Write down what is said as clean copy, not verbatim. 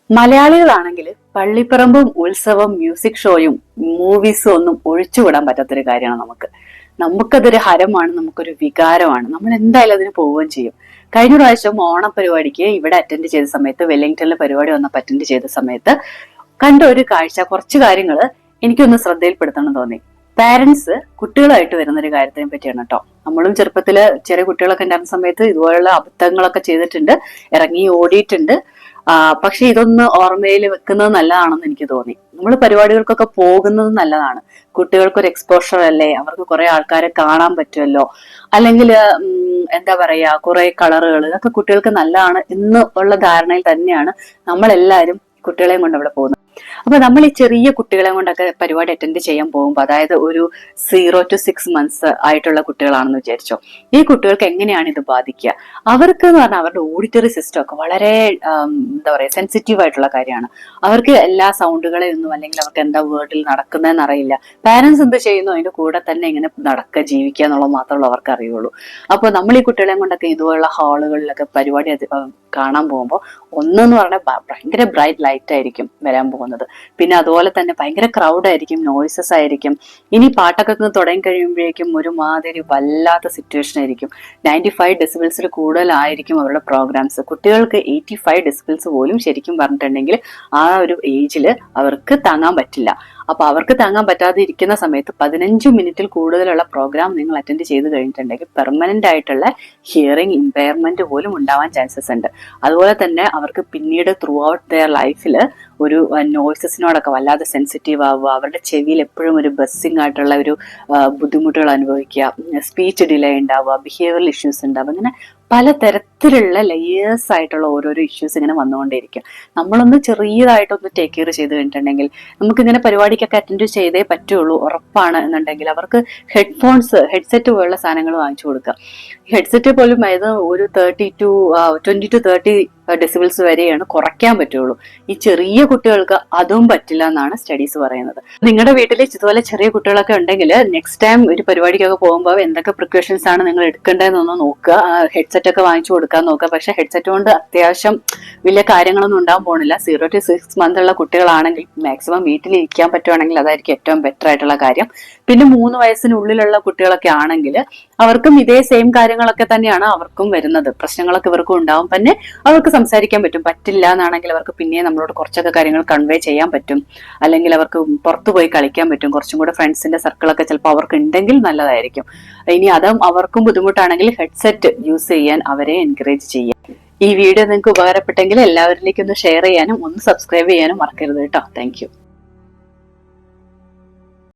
മലയാളികളാണെങ്കിൽ പള്ളിപ്പറമ്പും ഉത്സവം മ്യൂസിക് ഷോയും മൂവീസും ഒന്നും ഒഴിച്ചുവിടാൻ പറ്റാത്തൊരു കാര്യമാണ് നമുക്കതൊരു ഹരമാണ്, നമുക്കൊരു വികാരമാണ്. നമ്മൾ എന്തായാലും അതിന് പോവുകയും ചെയ്യും. കഴിഞ്ഞ പ്രാവശ്യം ഓണപരിപാടിക്ക് ഇവിടെ അറ്റൻഡ് ചെയ്ത സമയത്ത്, വെല്ലിംഗ്ടണിലെ പരിപാടി വന്നപ്പോൾ അറ്റൻഡ് ചെയ്ത സമയത്ത് കണ്ട ഒരു കാഴ്ച, കുറച്ച് കാര്യങ്ങൾ എനിക്കൊന്ന് ശ്രദ്ധയിൽപ്പെടുത്തണം തോന്നി. പാരന്റ്സ് കുട്ടികളായിട്ട് വരുന്നൊരു കാര്യത്തിനെ പറ്റിയാണ് കേട്ടോ. നമ്മളും ചെറുപ്പത്തില് ചെറിയ കുട്ടികളൊക്കെ ഉണ്ടായിരുന്ന സമയത്ത് ഇതുപോലുള്ള അബദ്ധങ്ങളൊക്കെ ചെയ്തിട്ടുണ്ട്, ഇറങ്ങി ഓടിയിട്ടുണ്ട്. പക്ഷെ ഇതൊന്ന് ഓർമ്മയിൽ വെക്കുന്നത് നല്ലതാണെന്ന് എനിക്ക് തോന്നി. നമ്മൾ പരിപാടികൾക്കൊക്കെ പോകുന്നത് നല്ലതാണ്. കുട്ടികൾക്കൊരു എക്സ്പോഷർ അല്ലേ, അവർക്ക് കുറെ ആൾക്കാരെ കാണാൻ പറ്റുമല്ലോ, അല്ലെങ്കിൽ എന്താ പറയാ, കുറെ കളറുകൾ, ഇതൊക്കെ കുട്ടികൾക്ക് നല്ലതാണ് എന്ന് ഉള്ള ധാരണയിൽ തന്നെയാണ് നമ്മളെല്ലാവരും കുട്ടികളെയും കൊണ്ട് അവിടെ പോകുന്നത്. അപ്പൊ നമ്മൾ ഈ ചെറിയ കുട്ടികളെ കൊണ്ടൊക്കെ പരിപാടി അറ്റൻഡ് ചെയ്യാൻ പോകുമ്പോൾ, അതായത് ഒരു 0 to 6 months ആയിട്ടുള്ള കുട്ടികളാണെന്ന് വിചാരിച്ചോ, ഈ കുട്ടികൾക്ക് എങ്ങനെയാണ് ഇത് ബാധിക്കുക? അവർക്ക് എന്ന് പറഞ്ഞാൽ അവരുടെ ഓഡിറ്ററി സിസ്റ്റം ഒക്കെ വളരെ എന്താ പറയാ, സെൻസിറ്റീവ് ആയിട്ടുള്ള കാര്യമാണ്. അവർക്ക് എല്ലാ സൗണ്ടുകളെയൊന്നും, അല്ലെങ്കിൽ അവർക്ക് എന്താ വേർഡിൽ നടക്കുന്നതെന്ന് അറിയില്ല. പാരന്റ്സ് എന്ത് ചെയ്യുന്നു അതിന്റെ കൂടെ തന്നെ ഇങ്ങനെ നടക്കുക, ജീവിക്കുക എന്നുള്ളത് മാത്രമേ അവർക്ക് അറിയുള്ളൂ. അപ്പൊ നമ്മൾ ഈ കുട്ടികളെ കൊണ്ടൊക്കെ ഇതുപോലുള്ള ഹാളുകളിലൊക്കെ പരിപാടി കാണാൻ പോകുമ്പോൾ, ഒന്നെന്ന് പറഞ്ഞാൽ ഭയങ്കര ബ്രൈറ്റ് ലൈറ്റ് ആയിരിക്കും വരാൻ പോകുന്നത്. പിന്നെ അതുപോലെ തന്നെ ഭയങ്കര ക്രൗഡ് ആയിരിക്കും, നോയ്സസ് ആയിരിക്കും. ഇനി പാട്ടൊക്കെ തുടങ്ങി കഴിയുമ്പോഴേക്കും ഒരുമാതിരി വല്ലാത്ത സിറ്റുവേഷൻ ആയിരിക്കും. 95 ഡെസിബിൾസിൽ കൂടുതലായിരിക്കും അവരുടെ പ്രോഗ്രാംസ്. കുട്ടികൾക്ക് 85 ഡെസിബിൾസ് പോലും ശരിക്കും പറഞ്ഞിട്ടുണ്ടെങ്കിൽ ആ ഒരു ഏജിൽ അവർക്ക് താങ്ങാൻ പറ്റില്ല. അപ്പൊ അവർക്ക് താങ്ങാൻ പറ്റാതെ ഇരിക്കുന്ന സമയത്ത് 15 മിനിറ്റിൽ കൂടുതലുള്ള പ്രോഗ്രാം നിങ്ങൾ അറ്റൻഡ് ചെയ്ത് കഴിഞ്ഞിട്ടുണ്ടെങ്കിൽ പെർമനന്റ് ആയിട്ടുള്ള ഹിയറിംഗ് ഇമ്പയർമെന്റ് പോലും ഉണ്ടാവാൻ ചാൻസസ് ഉണ്ട്. അതുപോലെ തന്നെ അവർക്ക് പിന്നീട് ത്രൂ ഔട്ട് ദെയർ ലൈഫിൽ ഒരു നോയ്സസിനോടൊക്കെ വല്ലാതെ സെൻസിറ്റീവ് ആവുക, അവരുടെ ചെവിയിൽ എപ്പോഴും ഒരു ബസ്സിങ് ആയിട്ടുള്ള ഒരു ബുദ്ധിമുട്ടുകൾ അനുഭവിക്കുക, സ്പീച്ച് ഡിലേ ഉണ്ടാവുക, ബിഹേവിയറൽ ഇഷ്യൂസ് ഉണ്ടാവുക, അങ്ങനെ പലതരത്തിലുള്ള ലെയേഴ്സ് ആയിട്ടുള്ള ഓരോരോ ഇഷ്യൂസ് ഇങ്ങനെ വന്നുകൊണ്ടേയിരിക്കും. നമ്മളൊന്ന് ചെറിയതായിട്ടൊന്ന് ടേക്ക് കെയർ ചെയ്ത് കഴിഞ്ഞിട്ടുണ്ടെങ്കിൽ, നമുക്കിങ്ങനെ പരിപാടിക്കൊക്കെ അറ്റൻഡ് ചെയ്തേ പറ്റുള്ളൂ ഉറപ്പാണ് എന്നുണ്ടെങ്കിൽ, അവർക്ക് ഹെഡ്സെറ്റ് പോലുള്ള സാധനങ്ങൾ വാങ്ങിച്ചു കൊടുക്കുക. ഹെഡ്സെറ്റ് പോലും അതായത് ഒരു 20 to 30 ഡെസിബിൾസ് വരെയാണ് കുറയ്ക്കാൻ പറ്റുള്ളൂ. ഈ ചെറിയ കുട്ടികൾക്ക് അതും പറ്റില്ല എന്നാണ് സ്റ്റഡീസ് പറയുന്നത്. നിങ്ങളുടെ വീട്ടിൽ ഇതുപോലെ ചെറിയ കുട്ടികളൊക്കെ ഉണ്ടെങ്കിൽ നെക്സ്റ്റ് ടൈം ഒരു പരിപാടിക്കൊക്കെ പോകുമ്പോൾ എന്തൊക്കെ പ്രിക്കോഷൻസ് ആണ് നിങ്ങൾ എടുക്കേണ്ടതെന്നൊന്ന് നോക്കുക. ഹെഡ്സെറ്റ് ഒക്കെ വാങ്ങിച്ചു കൊടുക്കാൻ നോക്കുക. പക്ഷെ ഹെഡ്സെറ്റ് കൊണ്ട് അത്യാവശ്യം വലിയ കാര്യങ്ങളൊന്നും ഉണ്ടാകാൻ പോകുന്നില്ല. 0 to 6 months ഉള്ള കുട്ടികളാണെങ്കിൽ മാക്സിമം വീട്ടിൽ ഇരിക്കാൻ പറ്റുവാണെങ്കിൽ അതായിരിക്കും ഏറ്റവും ബെറ്റർ ആയിട്ടുള്ള കാര്യം. പിന്നെ 3 വയസ്സിനുള്ളിലുള്ള കുട്ടികളൊക്കെ ആണെങ്കിൽ അവർക്കും ഇതേ സെയിം കാര്യങ്ങളൊക്കെ തന്നെയാണ് അവർക്കും വരുന്നത്. പ്രശ്നങ്ങളൊക്കെ ഇവർക്കും ഉണ്ടാവും. തന്നെ അവർക്ക് സംസാരിക്കാൻ പറ്റില്ല എന്നാണെങ്കിൽ അവർക്ക് പിന്നെ നമ്മളോട് കുറച്ചൊക്കെ കാര്യങ്ങൾ കൺവേ ചെയ്യാൻ പറ്റും. അല്ലെങ്കിൽ അവർക്ക് പുറത്തു പോയി കളിക്കാൻ പറ്റും. കുറച്ചും കൂടെ ഫ്രണ്ട്സിന്റെ സർക്കിളൊക്കെ ചിലപ്പോൾ അവർക്ക് ഉണ്ടെങ്കിൽ നല്ലതായിരിക്കും. ഇനി അതും അവർക്കും ബുദ്ധിമുട്ടാണെങ്കിൽ ഹെഡ്സെറ്റ് യൂസ് ചെയ്യാൻ അവരെ എൻകറേജ് ചെയ്യാം. ഈ വീഡിയോ നിങ്ങൾക്ക് ഉപകാരപ്പെട്ടെങ്കിൽ എല്ലാവരിലേക്കും ഒന്ന് ഷെയർ ചെയ്യാനും ഒന്ന് സബ്സ്ക്രൈബ് ചെയ്യാനും മറക്കരുത് കേട്ടോ. താങ്ക്